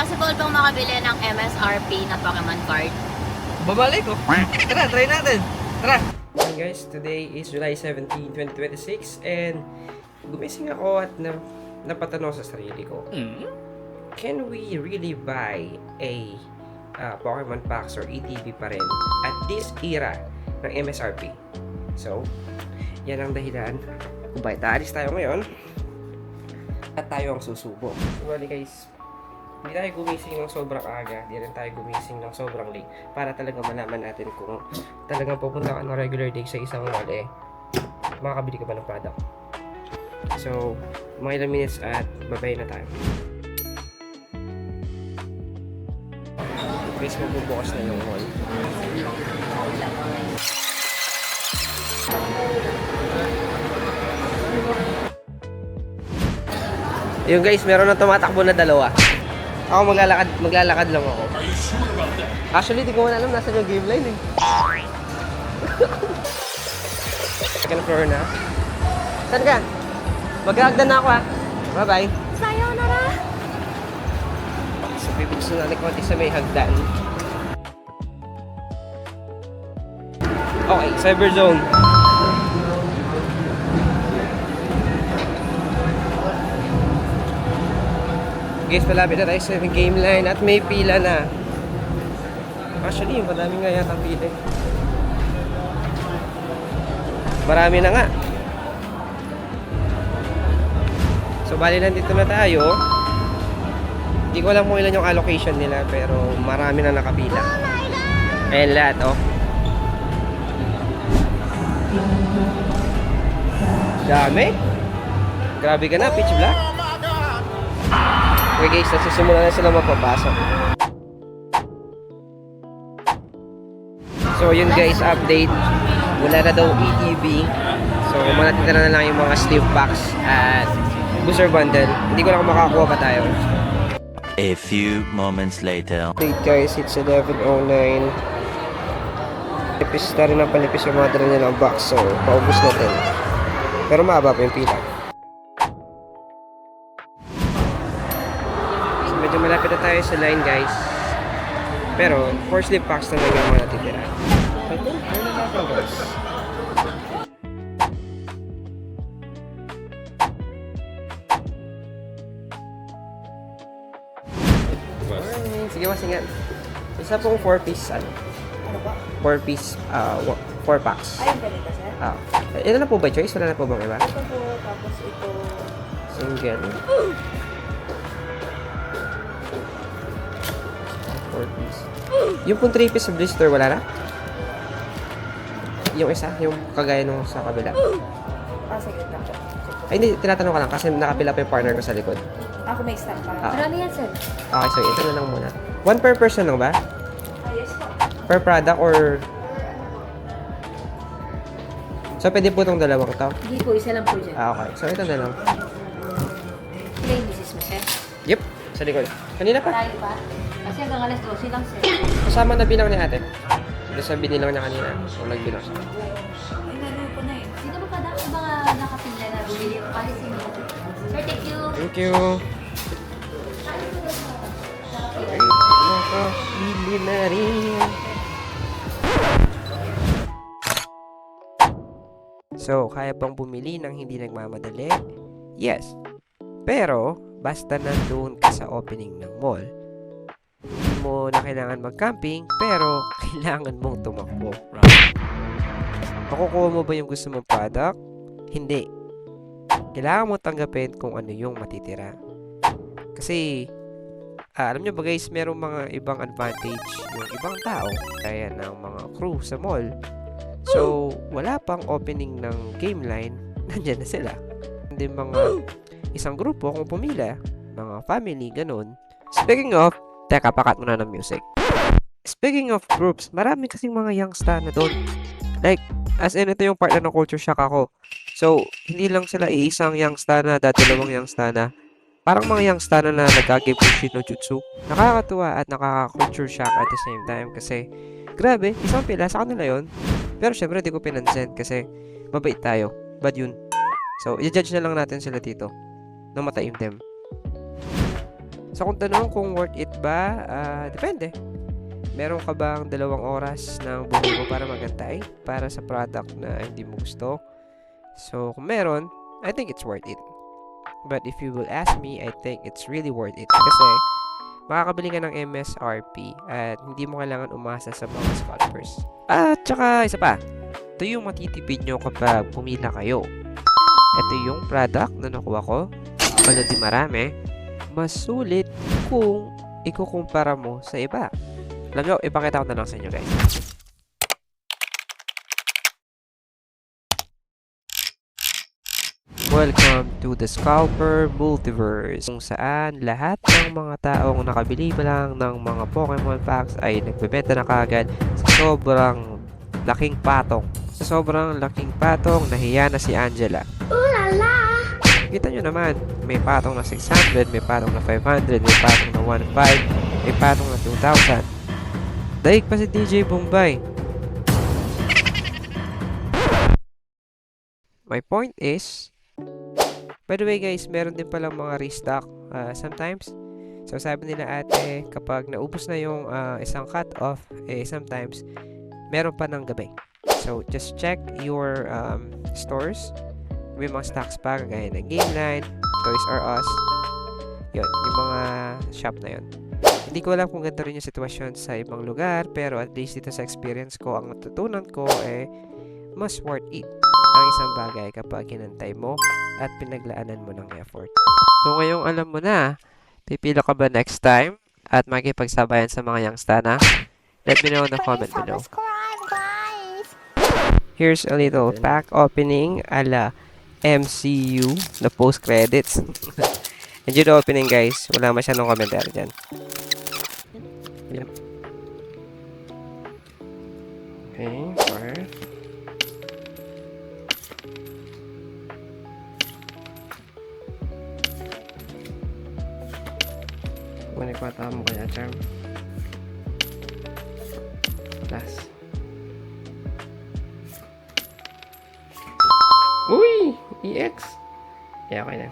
Possible bang makabili ng MSRP na Pokemon card? Babalik ko. Tara, try natin. Tara. Hey guys, today is July 17, 2026 and gumising ako at napatanong sa sarili ko. Can we really buy a Pokemon packs or ETB pa rin at this era ng MSRP? So, yan ang dahilan kung bakit aalis tayo ngayon at tayo ang susubok. So, guys, hindi tayo gumising ng sobrang aga, hindi rin tayo gumising ng sobrang late para talaga malaman natin kung talagang pupunta ka ng regular day sa isang mall makakabili ka ba ng product. So, mga ilang minutes at babay na tayo. Guys, magbubukas na yung mall. Yung guys, meron na tumatakbo na dalawa. Ako maglalakad lang ako. Actually, di ko man alam, nasa yung game line eh. Second floor na. Saan ka? Mag-hagdan na ako ha. Bye-bye. Sayonara! So, bibigso na konti sa may hagdan. Okay, Cyber Zone. Guys, malapit na tayo sa game line at may pila na. Actually, yung madami nga yata pila. Marami na nga. So, bali nandito na tayo. Hindi ko alam kung ilan yung allocation nila, pero marami na nakapila. Ayan lahat, oh. Dami. Grabe ka na, pitch black. Okay guys, nasisimula na sila mapapasok. So yun guys, update. Wala na daw ETB. So manatitira na lang yung mga sleeve packs at booster bundle. Hindi ko lang kung makakuha pa tayo. A few moments later. Update guys, it's 11:09. Nipis na rin ang panipis yung mga dala nila ng box. So paubos natin. Pero mahaba pa yung pila. Medyo malapit na tayo sa line guys. Pero 4 sleeve packs na lang yung mga natitira. I think ano na natin guys. Alright, sige masingan. Isa pong 4 piece ano? Ano ba? 4 piece 4 packs. Ay, ganito sir? Ito na po ba choice? Wala na po bang iba? Ito po, tapos ito. Single. 4 piece. Yung pong 3 piece sa blister, wala na? Yung isa, yung kagaya nung sa kabila. Sige lang po. Ay, hindi, tinatanong ka lang kasi nakapila pa yung partner ko sa likod. Ako may stock pa. Ah. Marami yan sir. Okay, so ito na lang muna. 1 per person lang ba? Yes po. Per product or... So, pwede po itong dalawang to? Hindi po, isa lang po dyan. Okay, so ito na lang. Sila yung misis mo sir? Yep, sa likod. Kanina pa. Tayo pa? Kasi hanggang alas 12 lang sir. Kasama na bilang ni ate. Doon sa binilang niya kanina. So, nagbilang siya. Ay, nalo ko na eh. Sino ba pa dami mga nakapila na bumili yung policy mo? Sir, thank you. Thank you. Okay, nakapili na rin. So, kaya bang bumili ng hindi nagmamadali? Yes. Pero, basta nandun ka sa opening ng mall, hindi mo na kailangan mag-camping, pero kailangan mong tumakbo. Makukuha mo ba yung gusto mong product? Hindi. Kailangan mo tanggapin kung ano yung matitira. Kasi, alam nyo ba guys, merong mga ibang advantage yung ibang tao, kaya ng mga crew sa mall. So, wala pang opening ng game line, nandyan na sila. Hindi mga isang grupo kung pumila, mga family, ganun. Speaking of, teka, pakat muna ng music. Speaking of groups, marami kasing mga youngsta na doon. Like, as in, ito yung part na ng culture shock ako. So, hindi lang sila iisang youngsta na, dalawang youngsta na. Parang mga youngsta na nagkagibushin no jutsu. Nakakatuwa at nakaka-culture shock at the same time kasi, grabe, isang pila sa kanila yon. Pero syempre, di ko pinansin kasi mabait tayo. Bad yun. So, i-judge na lang natin sila dito. Nang mataim them. So kung tanong kung worth it ba, depende. Meron ka bang 2 oras ng buhay mo para magantay para sa product na hindi mo gusto? So kung meron, I think it's worth it. But if you will ask me, I think it's really worth it. Kasi makakabili ka ng MSRP at hindi mo kailangan umasa sa mga scalpers. At saka isa pa, ito yung matitipid nyo kapag pumila kayo. Ito yung product na nakuha ko. Although di marami, mas sulit kung ikukumpara mo sa iba. Alam nyo, ipakita ko na lang sa inyo guys. Welcome to the Scalper Multiverse, kung saan lahat ng mga taong nakabili pa lang ng mga Pokemon packs ay nagbebenta na kagad sa sobrang laking patong. Sa sobrang laking patong, nahiya na si Angela. Kita nyo naman, may patong na 600, may patong na 500, may patong na 1.5, may patong na 2,000. Daig pa si DJ Bombay. My point is, by the way guys, meron din palang mga restock sometimes. So sabi nila ate, kapag naubos na yung isang cut-off, sometimes meron pa ng gabi. So just check your stores. May mga stocks pa, kagaya ng Gameline, Toys R Us. Yun, yung mga shop na yun. Hindi ko alam kung ganito rin yung sitwasyon sa ibang lugar, pero at least dito sa experience ko, ang natutunan ko mas worth it ang isang bagay kapag hinantay mo at pinaglaanan mo ng effort. So ngayong alam mo na, pipila ka ba next time at makikipagsabayan sa mga youngstana? Let me know in the comment below. Here's a little pack opening ala MCU na post credits. Enjoy the opening guys. Wala masyadong komentaryo dyan. Okay, fire. Manikwata mo kaya, Charm? Last. Uy! EX! Yeah, okay na.